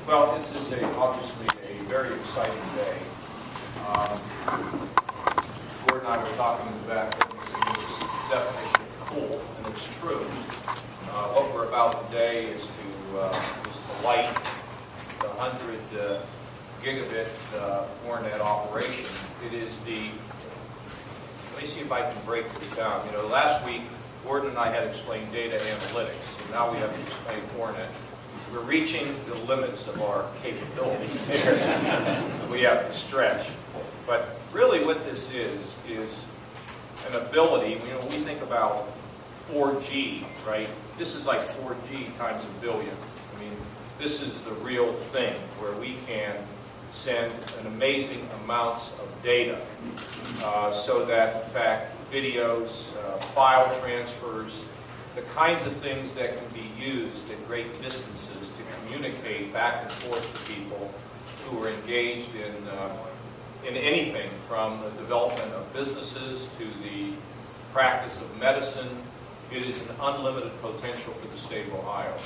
Well, this is obviously a very exciting day. Gordon and I were talking in the back, and this definition of cool, and it's true. What we're about today is to light the 100 gigabit OARnet operation. It is the, let me see if I can break this down. You know, last week, Gordon and I had explained data analytics, and now we have to explain OARnet. We're reaching the limits of our capabilities here, so we have to stretch. But really what this is an ability. You know, we think about 4G, right? This is like 4G times a billion. I mean, this is the real thing where we can send an amazing amounts of data so that, in fact, videos, file transfers, the kinds of things that can be used at great distances to communicate back and forth to people who are engaged in anything from the development of businesses to the practice of medicine. It is an unlimited potential for the state of Ohio.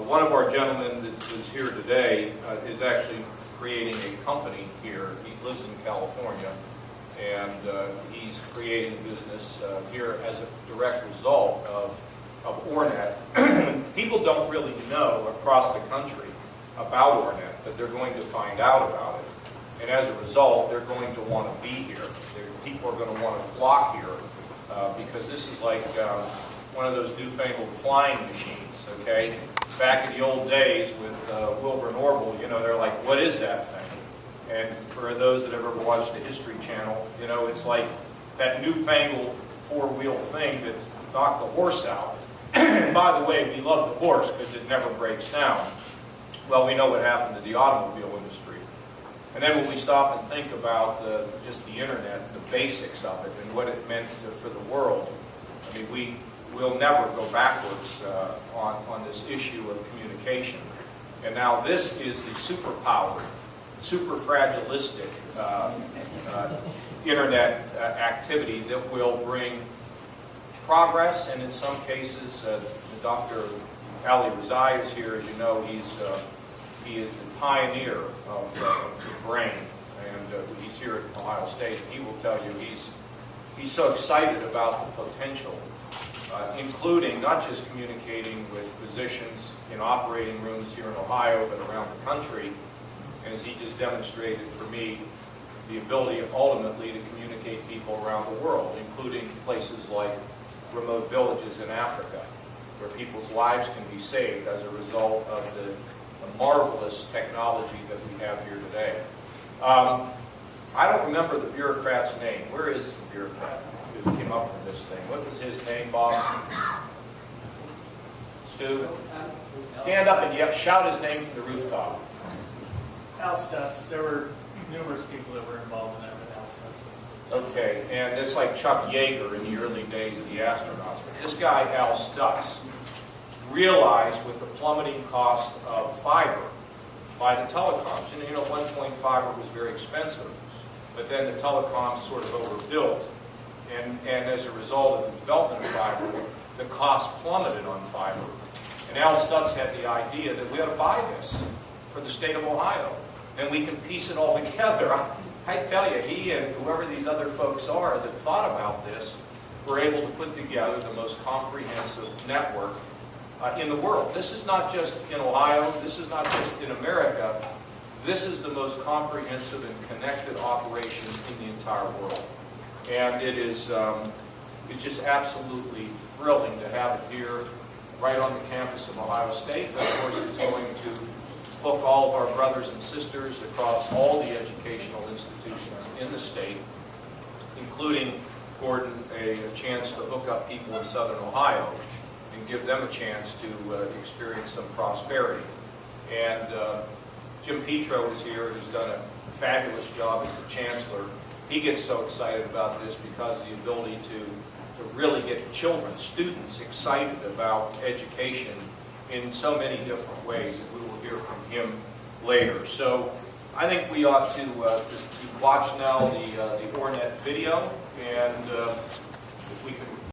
One of our gentlemen that is here today is actually creating a company here. He lives in California, and he's creating a business here as a direct result of OARnet. People don't really know across the country about OARnet, but they're going to find out about it. And as a result, they're going to want to be here. People are going to want to flock here because this is like one of those newfangled flying machines, okay? Back in the old days with Wilbur and Orville, you know, they're like, what is that thing? And for those that have ever watched the History Channel, you know, it's like that newfangled four-wheel thing that knocked the horse out. And by the way, we love the horse because it never breaks down. Well, we know what happened to the automobile industry. And then when we stop and think about just the internet, the basics of it, and what it meant for the world, I mean, we'll never go backwards on this issue of communication. And now this is the super-powered, super fragilistic internet activity that will bring progress, and in some cases, Dr. Ali Rezai is here. As you know, he is the pioneer of the brain, and he's here at Ohio State. He will tell you he's so excited about the potential, including not just communicating with physicians in operating rooms here in Ohio, but around the country. And as he just demonstrated for me, the ability ultimately to communicate people around the world, including places like remote villages in Africa, where people's lives can be saved as a result of the marvelous technology that we have here today. I don't remember the bureaucrat's name. Where is the bureaucrat who came up with this thing? What was his name, Bob? Stu? Stand up and shout his name from the rooftop. Al Stutz. There were numerous people that were involved in that, but Al Stutz was. Okay, and it's like Chuck Yeager in the early days of the astronauts. But this guy, Al Stutz, realized with the plummeting cost of fiber by the telecoms, and you know, at one point fiber was very expensive, but then the telecoms sort of overbuilt, and as a result of the development of fiber, the cost plummeted on fiber. And Al Stutz had the idea that we ought to buy this for the state of Ohio, and we can piece it all together. I tell you, he and whoever these other folks are that thought about this were able to put together the most comprehensive network in the world. This is not just in Ohio, this is not just in America, this is the most comprehensive and connected operation in the entire world. And it is it's just absolutely thrilling to have it here right on the campus of Ohio State. But of course, it's going to hook all of our brothers and sisters across all the educational institutions in the state, including, Gordon, a chance to hook up people in southern Ohio and give them a chance to experience some prosperity. And Jim Petro is here, who's done a fabulous job as the chancellor. He gets so excited about this because of the ability to really get children, students, excited about education in so many different ways, and we will hear from him later. So I think we ought to watch now the OARnet video, and if we could